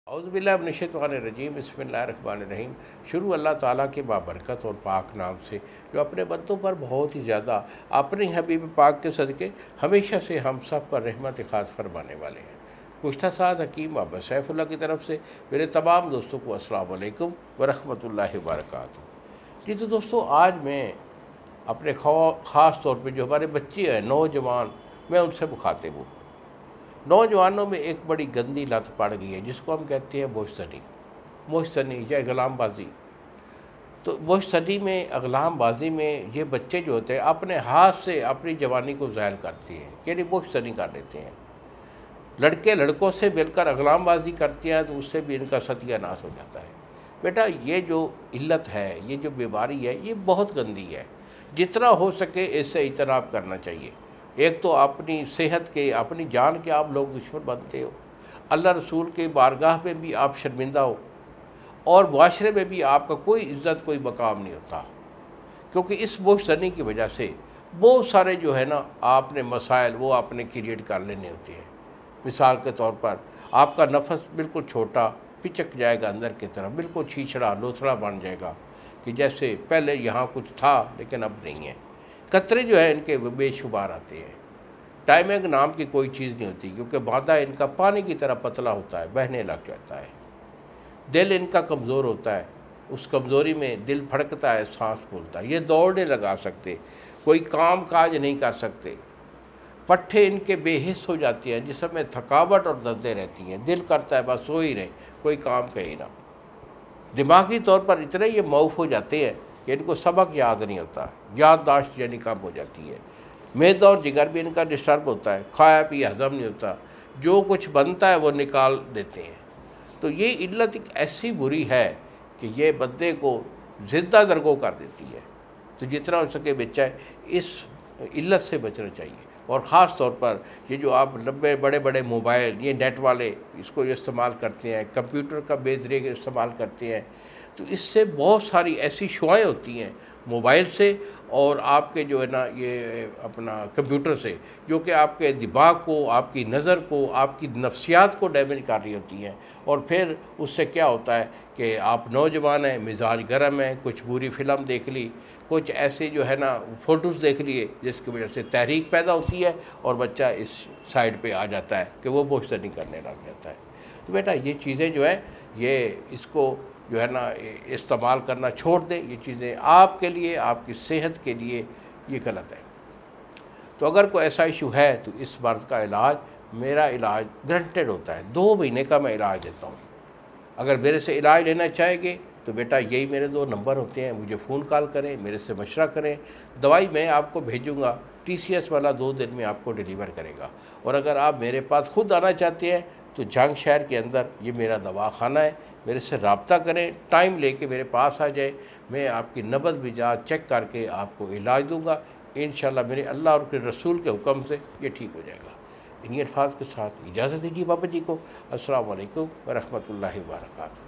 औज़ुबिल्लाहिमिनश्शैतानिर्रजीम बिस्मिल्लाहिर्रहमानिर्रहीम। शुरू अल्लाह ताला के बाबरकत और पाक नाम से जो अपने बंदों पर बहुत ही ज़्यादा अपने हबीब पाक के सदक़े हमेशा से हम सब पर रहमत ख़ास फरमाने वाले हैं। गुज़श्ता साद हकीम बाबा सैफुल्लाह की तरफ से मेरे तमाम दोस्तों को अस्सलाम वालेकुम व रहमतुल्लाहि व बरकातुहू। जी तो दोस्तों, आज मैं अपने ख़ास तौर पर जो हमारे बच्चे हैं, नौजवान, मैं उनसे मुखातिब हूँ। नौजवानों में एक बड़ी गंदी लत पड़ गई है जिसको हम कहते हैं मोशतनी या ग़ुलामबाजी। तो मोशतनी में, ग़ुलामबाजी में ये बच्चे जो होते हैं अपने हाथ से अपनी जवानी को ज़ायल करते हैं, यानी मोशतनी कर लेते हैं। लड़के लड़कों से मिलकर ग़ुलामबाजी करते हैं तो उससे भी इनका सत्यानाश हो जाता है। बेटा, ये जो इल्लत है, ये जो बीमारी है, ये बहुत गंदी है। जितना हो सके इससे इजतनाब करना चाहिए। एक तो अपनी सेहत के, अपनी जान के आप लोग दुश्मन बनते हो, अल्लाह रसूल के बारगाह में भी आप शर्मिंदा हो और माशरे में भी आपका कोई इज़्ज़त, कोई मकाम नहीं होता। क्योंकि इस मोशतनी की वजह से बहुत सारे जो है ना आपने मसाइल वो आपने क्रिएट कर लेने होते हैं। मिसाल के तौर पर आपका नफस बिल्कुल छोटा पिचक जाएगा अंदर की तरफ, बिल्कुल छीछड़ा लोथड़ा बन जाएगा कि जैसे पहले यहाँ कुछ था लेकिन अब नहीं है। कतरे जो है इनके बेशुमार आते हैं। टाइमिंग नाम की कोई चीज़ नहीं होती क्योंकि मादा इनका पानी की तरह पतला होता है, बहने लग जाता है। दिल इनका कमज़ोर होता है, उस कमज़ोरी में दिल फड़कता है, सांस फूलता है। ये दौड़ने लगा सकते, कोई काम काज नहीं कर सकते। पट्ठे इनके बेहिस हो जाती हैं जिसमें थकावट और दर्दें रहती हैं। दिल करता है बस सो ही रहे, कोई काम कहे ना। दिमागी तौर पर इतने ये मऊफ हो जाते हैं कि इनको सबक याद नहीं होता, याददाश्त यानी कम हो जाती है। मैदा और जिगर भी इनका डिस्टर्ब होता है, खाया पिया हज़म नहीं होता, जो कुछ बनता है वो निकाल देते हैं। तो ये इल्लत एक ऐसी बुरी है कि ये बंदे को ज़िंदा दरगो कर देती है। तो जितना हो सके बच्चा इस इल्लत से बचना चाहिए। और ख़ास तौर पर ये जो आप लंबे बड़े बड़े मोबाइल, ये नेट वाले इसको इस्तेमाल करते हैं, कंप्यूटर का बेदरीग इस्तेमाल करते हैं, तो इससे बहुत सारी ऐसी शुआएँ होती हैं मोबाइल से और आपके जो है ना ये अपना कंप्यूटर से, जो कि आपके दिमाग को, आपकी नज़र को, आपकी नफ्सियात को डैमेज कर रही होती हैं। और फिर उससे क्या होता है कि आप नौजवान हैं, मिजाज गर्म है, कुछ बुरी फ़िल्म देख ली, कुछ ऐसे जो है ना फ़ोटोज़ देख लिए जिसकी वजह से तहरीक पैदा होती है और बच्चा इस साइड पे आ जाता है कि वो मोशतनी करने लग जाता है। तो बेटा, ये चीज़ें जो है ये इसको जो है ना इस्तेमाल करना छोड़ दें। ये चीज़ें आपके लिए, आपकी सेहत के लिए ये गलत है। तो अगर कोई ऐसा इशू है तो इस मर्ज़ का इलाज, मेरा इलाज गारंटेड होता है। 2 महीने का मैं इलाज देता हूँ। अगर मेरे से इलाज लेना चाहेंगे तो बेटा यही मेरे 2 नंबर होते हैं, मुझे फ़ोन कॉल करें, मेरे से मशवरा करें। दवाई मैं आपको भेजूँगा, TCS वाला 2 दिन में आपको डिलीवर करेगा। और अगर आप मेरे पास खुद आना चाहते हैं तो जंग शहर के अंदर ये मेरा दवाखाना है, मेरे से रब्ता करें, टाइम लेके मेरे पास आ जाए, मैं आपकी नब्ज़ मिजाज चेक करके आपको इलाज दूँगा। इंशाअल्लाह मेरे अल्लाह और उसके रसूल के हुक्म से ये ठीक हो जाएगा। इन्हीं अल्फाज के साथ इजाज़त दीजिए बाबा जी को। अस्सलाम वालेकुम व रहमतुल्लाहि व बरकातहू।